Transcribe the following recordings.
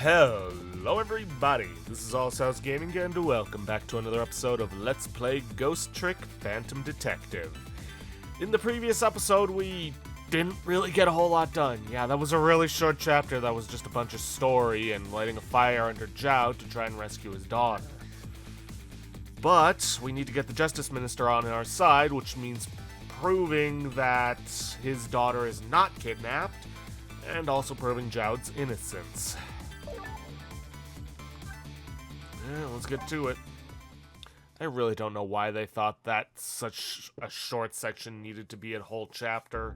Hello everybody, this is All South Gaming and welcome back to another episode of Let's Play Ghost Trick Phantom Detective. In the previous episode, we didn't really get a whole lot done. Yeah, that was a really short chapter that was just a bunch of story and lighting a fire under Zhao to try and rescue his daughter. But we need to get the Justice Minister on our side, which means proving that his daughter is not kidnapped, and also proving Zhao's innocence. Yeah, let's get to it. I really don't know why they thought that such a short section needed to be a whole chapter.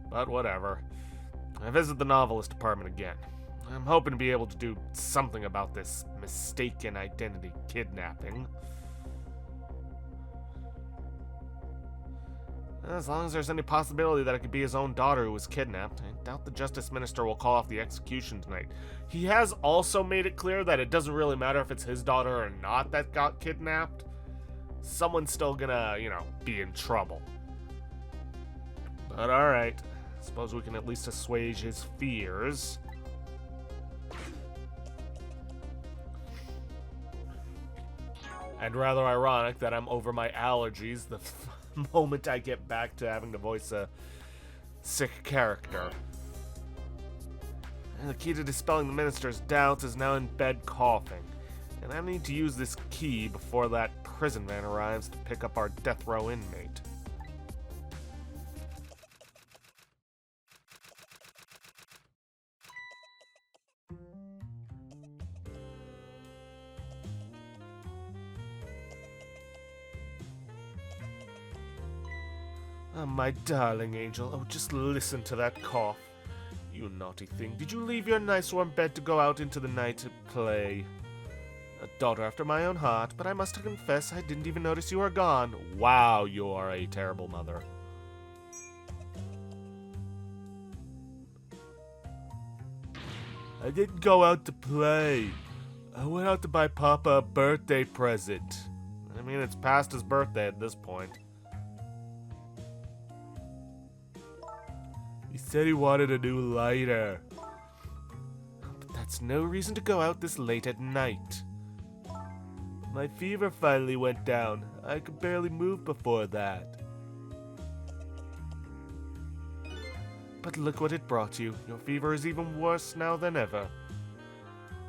But whatever. I visit the novelist department again. I'm hoping to be able to do something about this mistaken identity kidnapping. As long as there's any possibility that it could be his own daughter who was kidnapped, I doubt the Justice Minister will call off the execution tonight. He has also made it clear that it doesn't really matter if it's his daughter or not that got kidnapped. Someone's still gonna, be in trouble. But alright, suppose we can at least assuage his fears. And rather ironic that I'm over my allergies the moment I get back to having to voice a sick character. And the key to dispelling the minister's doubts is now in bed coughing. And I need to use this key before that prison van arrives to pick up our death row inmate. Oh, my darling angel. Oh, just listen to that cough. You naughty thing. Did you leave your nice warm bed to go out into the night to play? A daughter after my own heart, but I must confess I didn't even notice you were gone. Wow, you are a terrible mother. I didn't go out to play. I went out to buy Papa a birthday present. I mean, it's past his birthday at this point. He said he wanted a new lighter. But that's no reason to go out this late at night. My fever finally went down. I could barely move before that. But look what it brought you. Your fever is even worse now than ever.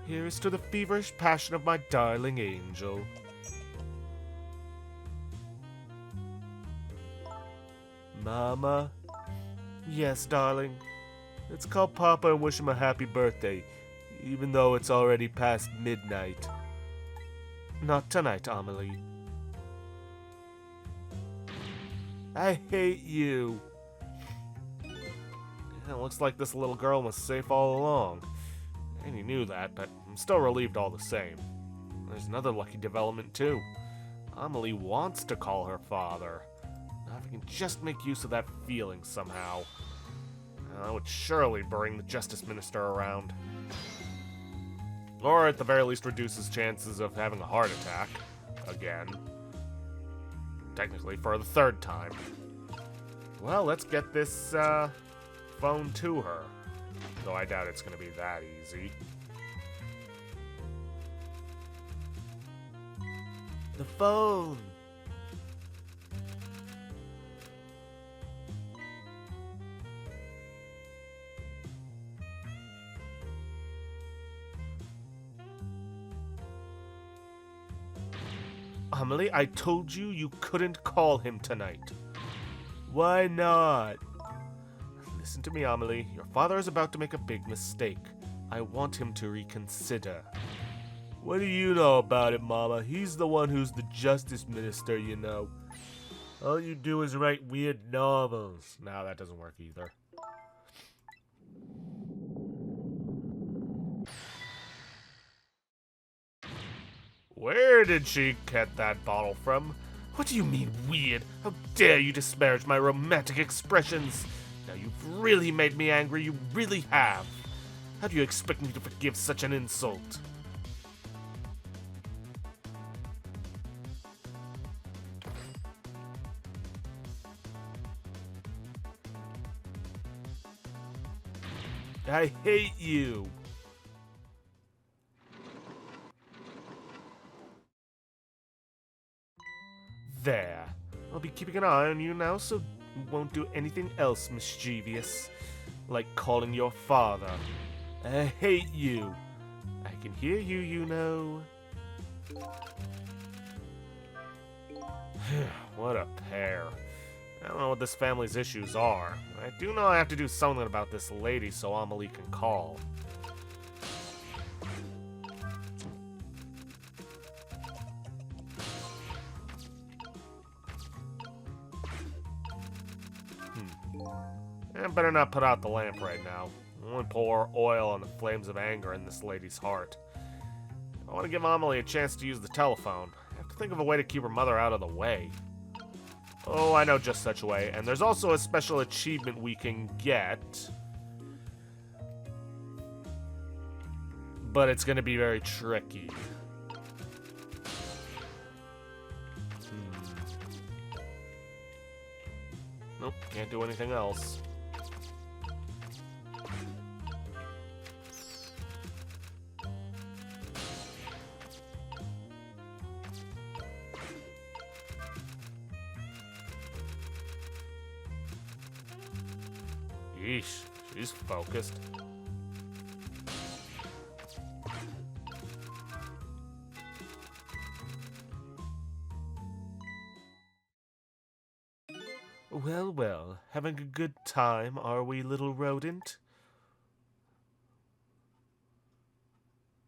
Here is to the feverish passion of my darling angel. Mama? Yes, darling. Let's call Papa and wish him a happy birthday, even though it's already past midnight. Not tonight, Amelie. I hate you. It looks like this little girl was safe all along. And you knew that, but I'm still relieved all the same. There's another lucky development, too. Amelie wants to call her father. Now, if I can just make use of that feeling somehow, that would surely bring the Justice Minister around. Or at the very least reduce his chances of having a heart attack. Again. Technically for the third time. Well, let's get this phone to her. Though I doubt it's going to be that easy. The phone! Amelie, I told you you couldn't call him tonight. Why not? Listen to me, Amelie. Your father is about to make a big mistake. I want him to reconsider. What do you know about it, Mama? He's the one who's the Justice Minister, you know. All you do is write weird novels. No, that doesn't work either. Where did she get that bottle from? What do you mean, weird? How dare you disparage my romantic expressions? Now you've really made me angry, you really have. How do you expect me to forgive such an insult? I hate you. There. I'll be keeping an eye on you now, so you won't do anything else mischievous, like calling your father. I hate you. I can hear you, you know. What a pair. I don't know what this family's issues are. I do know I have to do something about this lady so Amelie can call. I better not put out the lamp right now. I want to pour oil on the flames of anger in this lady's heart. I want to give Amelie a chance to use the telephone. I have to think of a way to keep her mother out of the way. Oh, I know just such a way. And there's also a special achievement we can get. But it's going to be very tricky. Nope, can't do anything else. Yeesh, she's focused. Well, well, having a good time, are we, little rodent?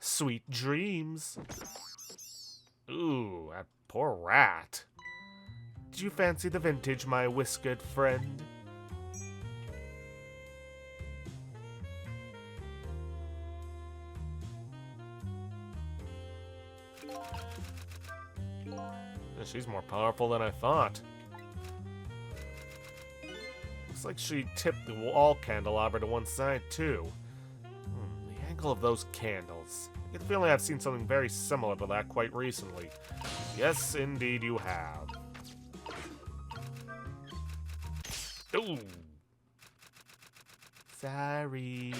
Sweet dreams. Ooh, that poor rat. Did you fancy the vintage, my whiskered friend? She's more powerful than I thought. Looks like she tipped the wall candelabra to one side, too. The angle of those candles. I get the feeling I've seen something very similar to that quite recently. Yes, indeed you have. Ooh. Sorry.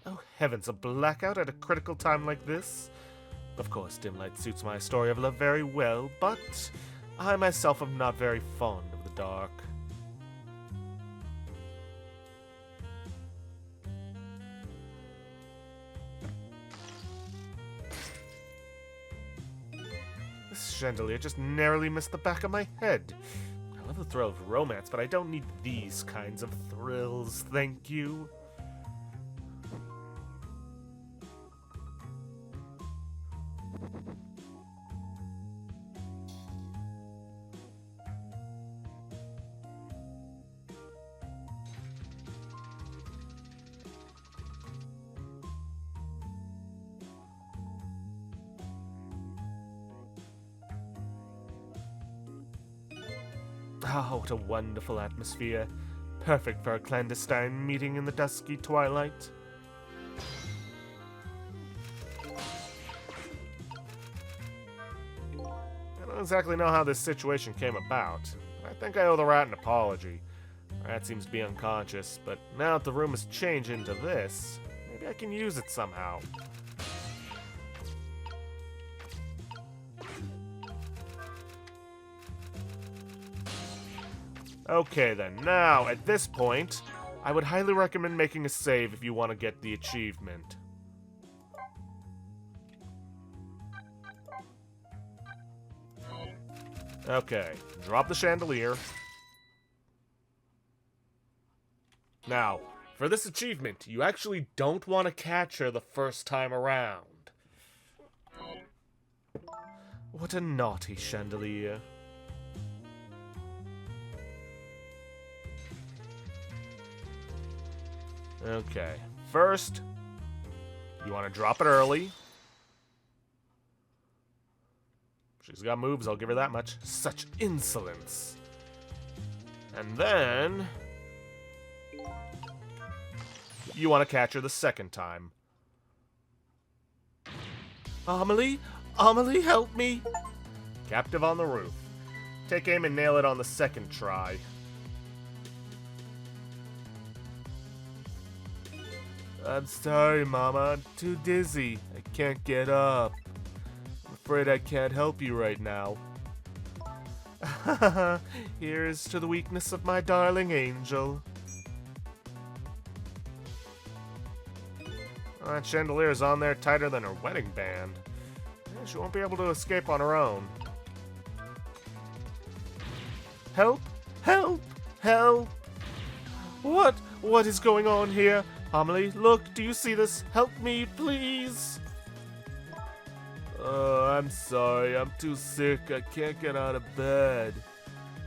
Oh heavens, a blackout at a critical time like this? Of course, dim light suits my story of love very well, but I myself am not very fond of the dark. This chandelier just narrowly missed the back of my head. I love the thrill of romance, but I don't need these kinds of thrills, thank you. Oh, what a wonderful atmosphere. Perfect for a clandestine meeting in the dusky twilight. I don't exactly know how this situation came about. I think I owe the rat an apology. The rat seems to be unconscious, but now that the room has changed into this, maybe I can use it somehow. Okay then, now, at this point, I would highly recommend making a save if you want to get the achievement. Okay, drop the chandelier. Now, for this achievement, you actually don't want to catch her the first time around. What a naughty chandelier. Okay, first, you want to drop it early. She's got moves, I'll give her that much. Such insolence. And then you want to catch her the second time. Amelie? Amelie, help me! Captive on the roof. Take aim and nail it on the second try. I'm sorry, Mama. I'm too dizzy. I can't get up. afraid I can't help you right now. Here's to the weakness of my darling angel. Oh, that chandelier's on there tighter than her wedding band. Yeah, she won't be able to escape on her own. Help! Help! Help! What is going on here? Amelie, look, do you see this? Help me, please! I'm sorry, I'm too sick. I can't get out of bed.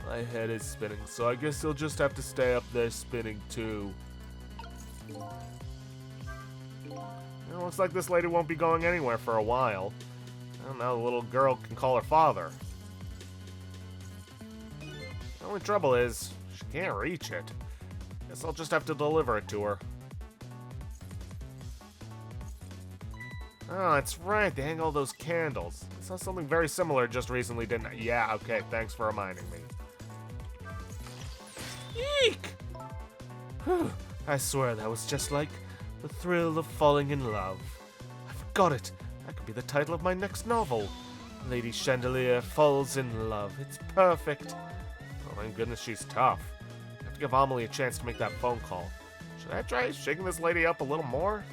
My head is spinning, so I guess you'll just have to stay up there spinning too. It looks like this lady won't be going anywhere for a while. Well, now the little girl can call her father. The only trouble is, she can't reach it. Guess I'll just have to deliver it to her. Oh, that's right, they hang all those candles. I saw something very similar just recently, didn't I? Yeah, okay, thanks for reminding me. Eek! Whew, I swear that was just like the thrill of falling in love. I forgot it. That could be the title of my next novel. Lady Chandelier Falls in Love. It's perfect. Oh my goodness, she's tough. I have to give Amelie a chance to make that phone call. Should I try shaking this lady up a little more?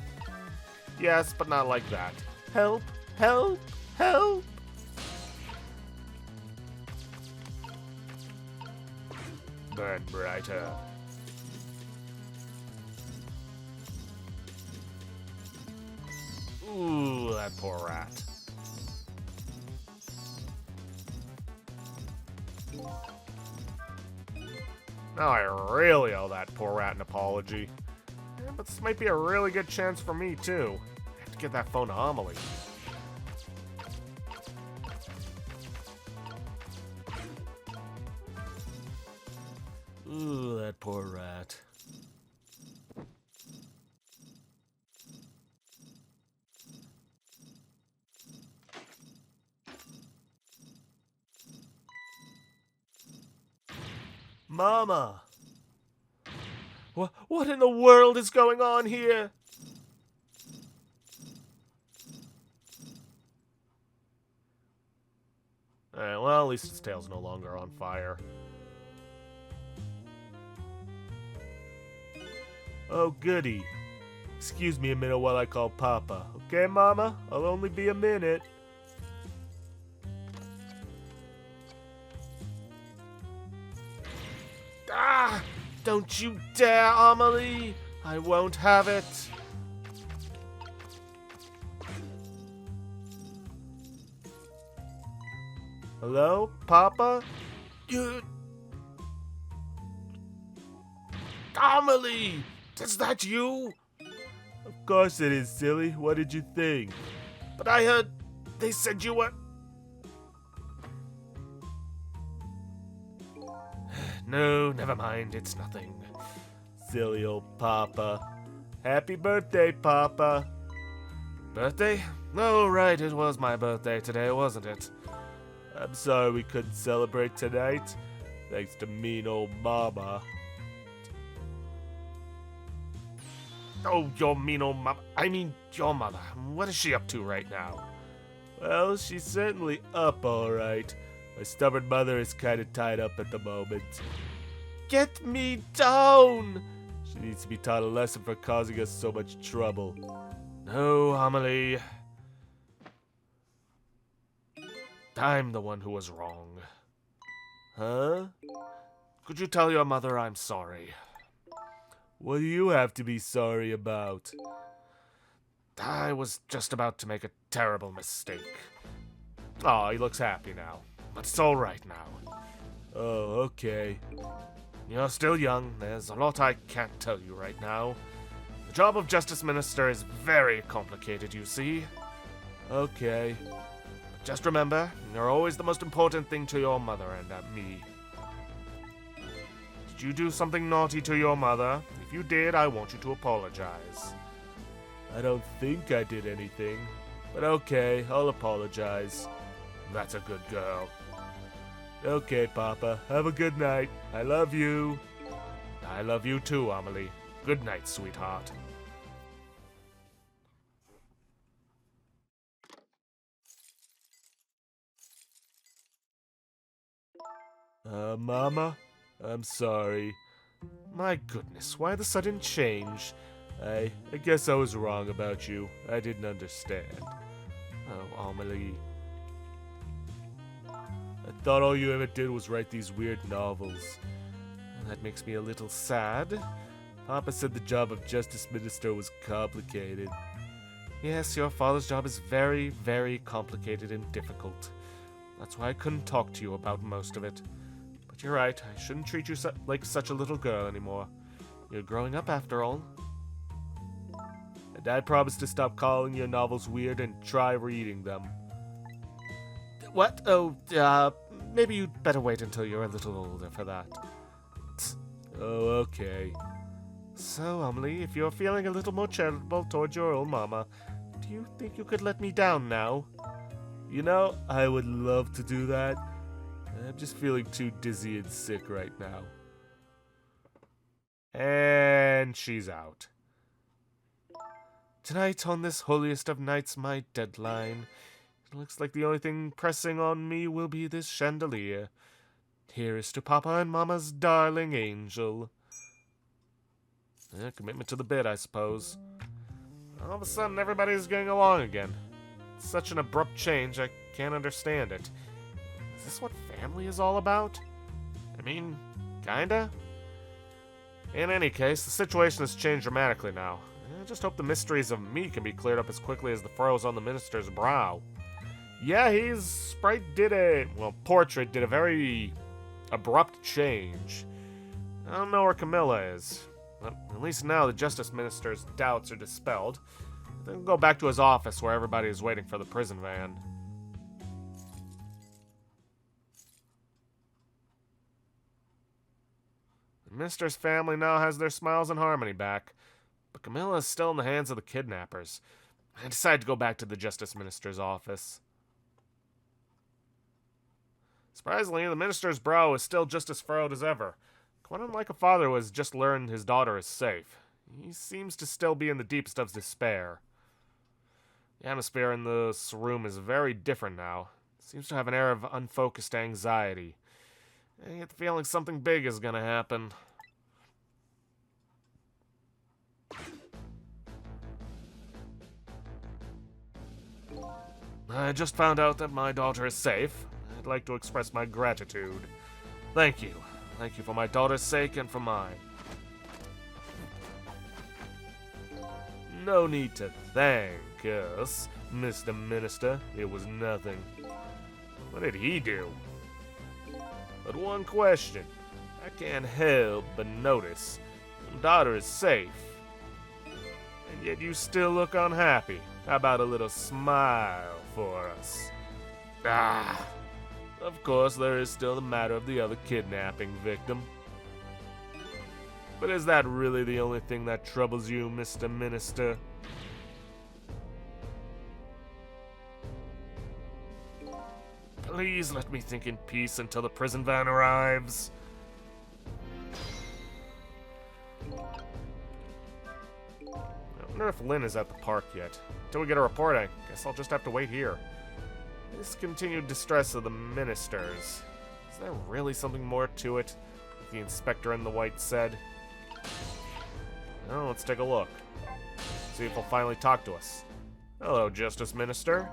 Yes, but not like that. Help! Help! Help! Burn brighter. Ooh, that poor rat. Now I really owe that poor rat an apology. Yeah, but this might be a really good chance for me, too. I have to get that phone to Amelie. Ooh, that poor rat. Mama! What in the world is going on here? Alright, well, at least its tail's no longer on fire. Oh, goody. Excuse me a minute while I call Papa. Okay, Mama? I'll only be a minute. Ah! Don't you dare, Amelie! I won't have it! Hello, Papa? Amelie! Is that you? Of course it is, silly. What did you think? But I heard they said you were... No, never mind. It's nothing. Silly old Papa. Happy birthday, Papa. Birthday? Oh, right. It was my birthday today, wasn't it? I'm sorry we couldn't celebrate tonight. Thanks to mean old Mama. Oh, your mean old mama. I mean, your mother. What is she up to right now? Well, she's certainly up all right. My stubborn mother is kind of tied up at the moment. Get me down! She needs to be taught a lesson for causing us so much trouble. No, Amelie. I'm the one who was wrong. Huh? Could you tell your mother I'm sorry? What do you have to be sorry about? I was just about to make a terrible mistake. Oh, he looks happy now. But it's all right now. Oh, okay. You're still young. There's a lot I can't tell you right now. The job of Justice Minister is very complicated, you see. Okay. But just remember, you're always the most important thing to your mother and me. Did you do something naughty to your mother? If you did, I want you to apologize. I don't think I did anything. But okay, I'll apologize. That's a good girl. Okay, Papa. Have a good night. I love you. I love you too, Amelie. Good night, sweetheart. Mama? I'm sorry. My goodness, why the sudden change? I guess I was wrong about you. I didn't understand. Oh, Amelie. I thought all you ever did was write these weird novels. That makes me a little sad. Papa said the job of Justice Minister was complicated. Yes, your father's job is very, very complicated and difficult. That's why I couldn't talk to you about most of it. But you're right, I shouldn't treat you like such a little girl anymore. You're growing up after all. And I promise to stop calling your novels weird and try reading them. What? Oh, maybe you'd better wait until you're a little older for that. Oh, okay. So, Amelie, if you're feeling a little more charitable towards your old mama, do you think you could let me down now? You know, I would love to do that. I'm just feeling too dizzy and sick right now. And she's out. Tonight, on this holiest of nights, my deadline. It looks like the only thing pressing on me will be this chandelier. Here is to Papa and Mama's darling angel. Commitment to the bit, I suppose. All of a sudden, everybody's getting along again. It's such an abrupt change, I can't understand it. Is this what family is all about? I mean, kinda? In any case, the situation has changed dramatically now. I just hope the mysteries of me can be cleared up as quickly as the furrows on the minister's brow. Yeah, Portrait did a very abrupt change. I don't know where Camilla is. But at least now the Justice Minister's doubts are dispelled. Then go back to his office where everybody is waiting for the prison van. The Minister's family now has their smiles and harmony back, but Camilla is still in the hands of the kidnappers. I decide to go back to the Justice Minister's office. Surprisingly, the Minister's brow is still just as furrowed as ever. Quite unlike a father who has just learned his daughter is safe. He seems to still be in the deepest of despair. The atmosphere in this room is very different now. It seems to have an air of unfocused anxiety. I get the feeling something big is gonna happen. I just found out that my daughter is safe. I'd like to express my gratitude. Thank you. Thank you for my daughter's sake and for mine. No need to thank us, Mr. Minister. It was nothing. What did he do? But one question. I can't help but notice. Your daughter is safe. And yet you still look unhappy. How about a little smile for us? Of course, there is still the matter of the other kidnapping victim. But is that really the only thing that troubles you, Mr. Minister? Please let me think in peace until the prison van arrives. I wonder if Lynn is at the park yet. Until we get a report, I guess I'll just have to wait here. This continued distress of the ministers. Is there really something more to it? Like the inspector in the white said. Oh, let's take a look. See if he'll finally talk to us. Hello, Justice Minister.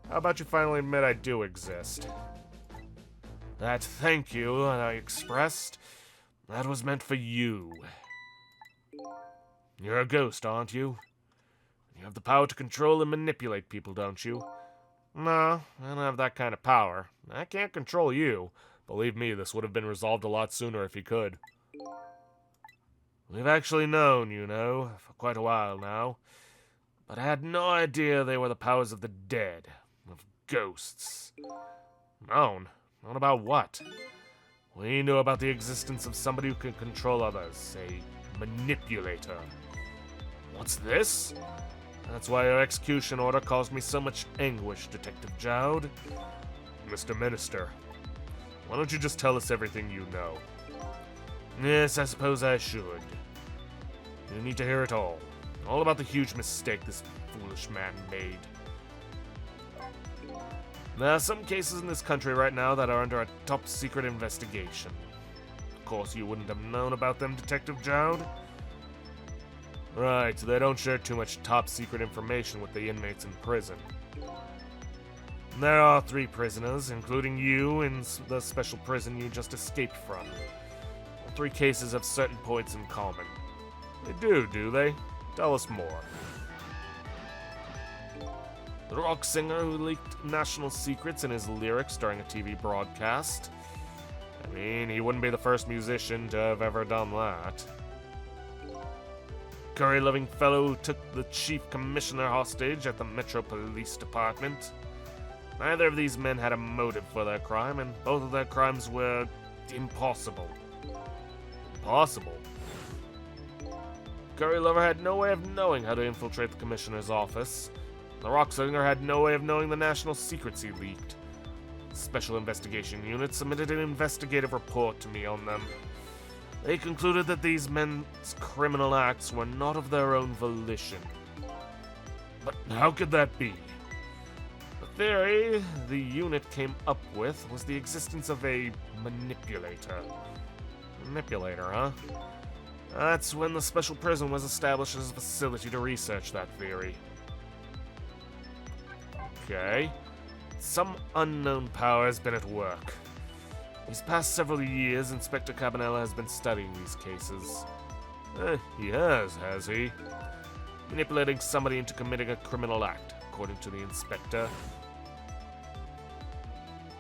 How about you finally admit I do exist? That thank you that I expressed, that was meant for you. You're a ghost, aren't you? You have the power to control and manipulate people, don't you? No, I don't have that kind of power. I can't control you. Believe me, this would have been resolved a lot sooner if he could. We've actually known, you know, for quite a while now. But I had no idea they were the powers of the dead, of ghosts. Known? Known about what? We knew about the existence of somebody who can control others, a manipulator. What's this? That's why your execution order caused me so much anguish, Detective Jowd. Mr. Minister, why don't you just tell us everything you know? Yes, I suppose I should. You need to hear it all. All about the huge mistake this foolish man made. There are some cases in this country right now that are under a top-secret investigation. Of course, you wouldn't have known about them, Detective Jowd? Right, they don't share too much top-secret information with the inmates in prison. There are 3 prisoners, including you, in the special prison you just escaped from. The 3 cases have certain points in common. They do they? Tell us more. The rock singer who leaked national secrets in his lyrics during a TV broadcast. I mean, he wouldn't be the first musician to have ever done that. Curry-loving fellow who took the chief commissioner hostage at the Metro Police Department. Neither of these men had a motive for their crime, and both of their crimes were impossible. Impossible? Curry Lover had no way of knowing how to infiltrate the commissioner's office. The rock singer had no way of knowing the national secrets he leaked. The Special Investigation Unit submitted an investigative report to me on them. They concluded that these men's criminal acts were not of their own volition. But how could that be? The theory the unit came up with was the existence of a manipulator. Manipulator, huh? That's when the special prison was established as a facility to research that theory. Okay. Some unknown power has been at work. These past several years, Inspector Cabanela has been studying these cases. He has he? Manipulating somebody into committing a criminal act, according to the inspector.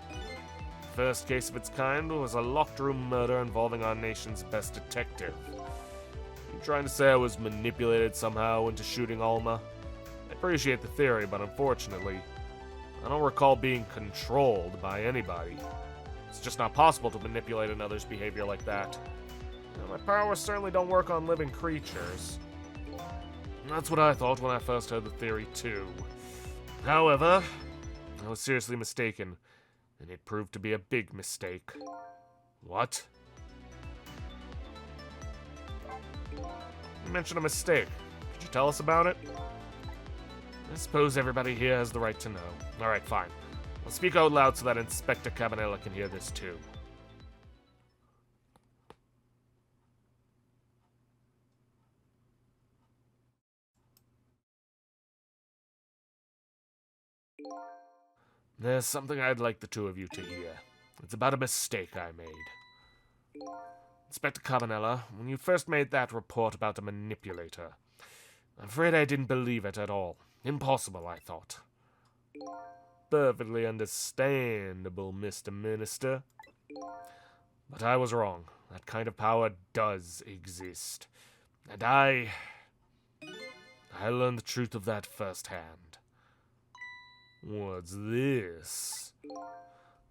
The first case of its kind was a locked room murder involving our nation's best detective. You trying to say I was manipulated somehow into shooting Alma? I appreciate the theory, but unfortunately, I don't recall being controlled by anybody. It's just not possible to manipulate another's behavior like that. My powers certainly don't work on living creatures. That's what I thought when I first heard the theory, too. However, I was seriously mistaken, and it proved to be a big mistake. What? You mentioned a mistake. Could you tell us about it? I suppose everybody here has the right to know. Alright, fine. I'll speak out loud so that Inspector Cabanela can hear this too. There's something I'd like the 2 of you to hear. It's about a mistake I made. Inspector Cabanela, when you first made that report about a manipulator, I'm afraid I didn't believe it at all. Impossible, I thought. Perfectly understandable, Mr. Minister. But I was wrong. That kind of power does exist. And I learned the truth of that firsthand. What's this?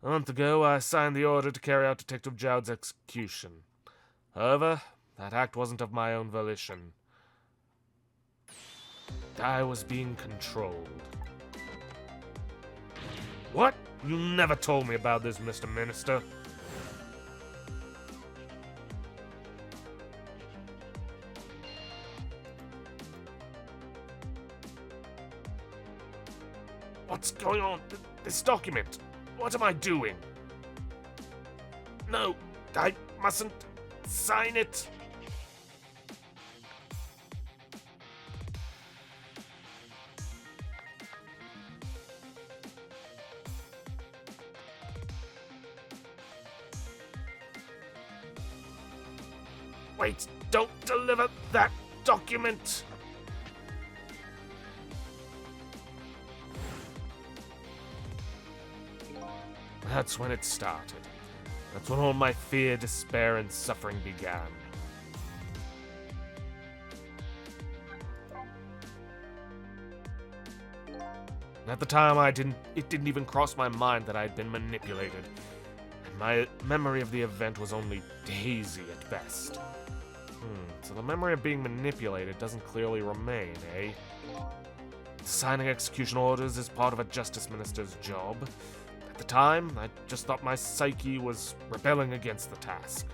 A month ago, I signed the order to carry out Detective Jowd's execution. However, that act wasn't of my own volition. I was being controlled. What? You never told me about this, Mr. Minister. What's going on? This document. What am I doing? No, I mustn't sign it. Wait, don't deliver that document! That's when it started. That's when all my fear, despair, and suffering began. At the time, it didn't even cross my mind that I had been manipulated. And my memory of the event was only hazy at best. So the memory of being manipulated doesn't clearly remain, eh? Signing execution orders is part of a justice minister's job. At the time, I just thought my psyche was rebelling against the task.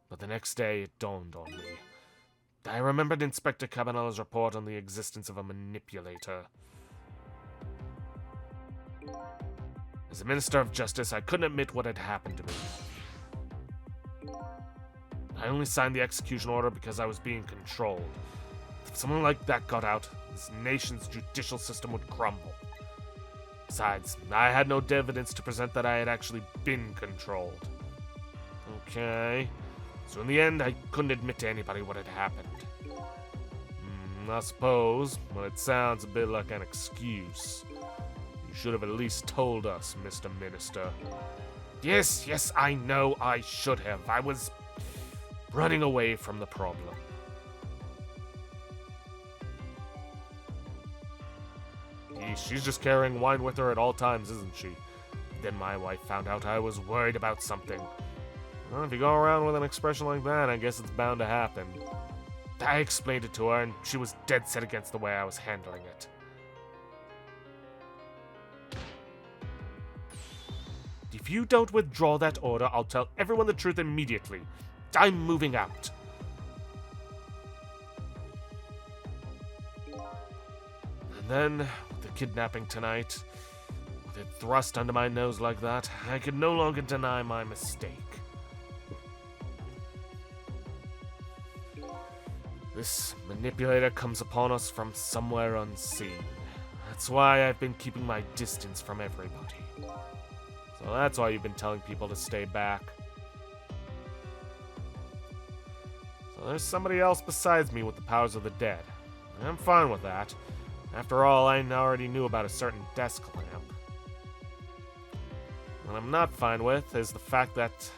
But the next day, it dawned on me. I remembered Inspector Cabanela's report on the existence of a manipulator. As a Minister of Justice, I couldn't admit what had happened to me. I only signed the execution order because I was being controlled. If something like that got out, this nation's judicial system would crumble. Besides, I had no evidence to present that I had actually been controlled. Okay. So in the end, I couldn't admit to anybody what had happened. I suppose, well, it sounds a bit like an excuse. You should have at least told us, Mr. Minister. Yes, I know I should have. I was running away from the problem. She's just carrying wine with her at all times, isn't she? Then my wife found out I was worried about something. Well, if you go around with an expression like that, I guess it's bound to happen. I explained it to her, and she was dead set against the way I was handling it. If you don't withdraw that order, I'll tell everyone the truth immediately. I'm moving out. And then, with the kidnapping tonight, with it thrust under my nose like that, I could no longer deny my mistake. This manipulator comes upon us from somewhere unseen. That's why I've been keeping my distance from everybody. So that's why you've been telling people to stay back. So there's somebody else besides me with the powers of the dead. And I'm fine with that. After all, I already knew about a certain desk lamp. What I'm not fine with is the fact that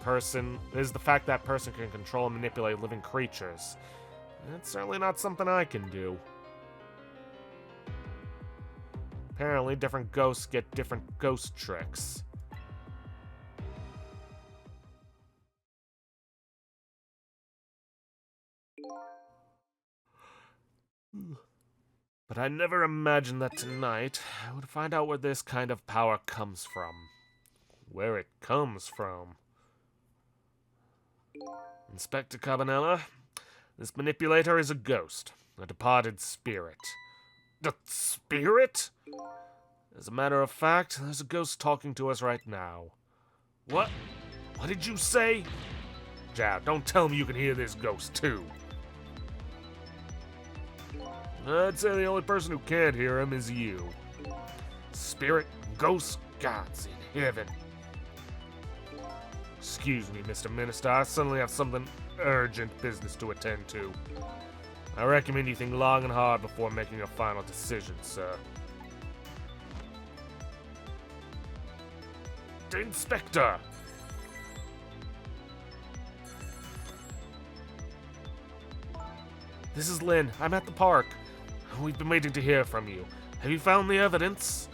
person can control and manipulate living creatures. It's certainly not something I can do. Apparently, different ghosts get different ghost tricks. But I never imagined that tonight I would find out where this kind of power comes from. Where it comes from. Inspector Cabanella, this manipulator is a ghost, a departed spirit. The spirit? As a matter of fact, there's a ghost talking to us right now. What? What did you say? Jab, don't tell me you can hear this ghost too. I'd say the only person who can't hear him is you. Spirit, ghost, gods in heaven. Excuse me, Mr. Minister, I suddenly have something urgent business to attend to. I recommend you think long and hard before making a final decision, sir. Inspector! This is Lynn. I'm at the park. We've been waiting to hear from you. Have you found the evidence?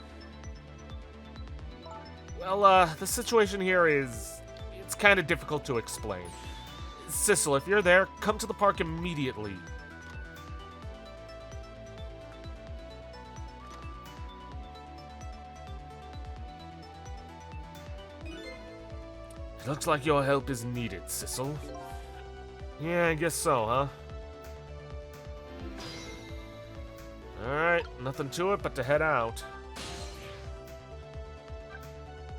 Well, the situation here is... it's kind of difficult to explain. Sissel, if you're there, come to the park immediately. It looks like your help is needed, Sissel. Yeah, I guess so, huh? Alright, nothing to it but to head out.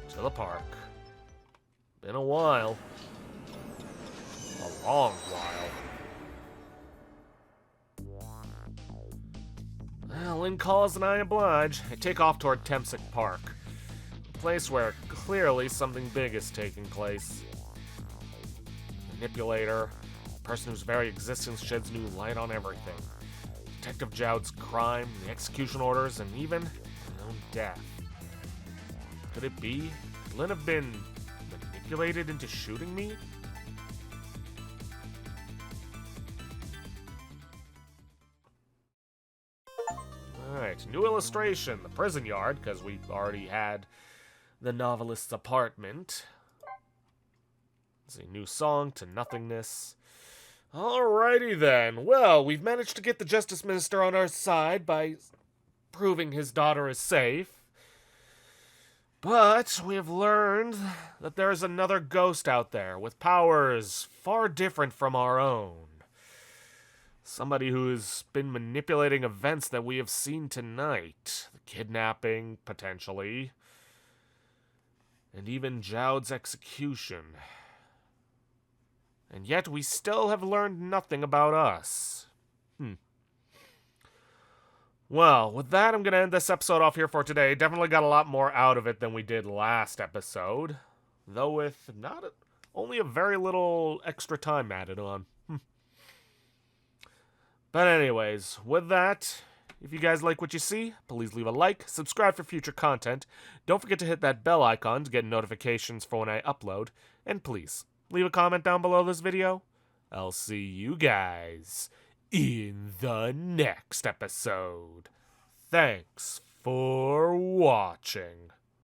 To the park. Been a while. A long while. Well, Lynn calls and I oblige. I take off toward Temsic Park. A place where clearly something big is taking place. Manipulator. A person whose very existence sheds new light on everything. Detective Jowd's crime, the execution orders, and even her own death. Could it be? Could Lynn have been manipulated into shooting me? Alright, new illustration. The prison yard, because we already had the novelist's apartment. Let's see, new song, To Nothingness. Alrighty then. Well, we've managed to get the Justice Minister on our side by proving his daughter is safe. But we have learned that there is another ghost out there with powers far different from our own. Somebody who's been manipulating events that we have seen tonight. The kidnapping, potentially. and even Jowd's execution. And yet we still have learned nothing about us. Well, with that, I'm going to end this episode off here for today. Definitely got a lot more out of it than we did last episode, though with only a very little extra time added on. But anyways, with that, if you guys like what you see, please leave a like, subscribe for future content, don't forget to hit that bell icon to get notifications for when I upload, and please, leave a comment down below this video. I'll see you guys in the next episode. Thanks for watching.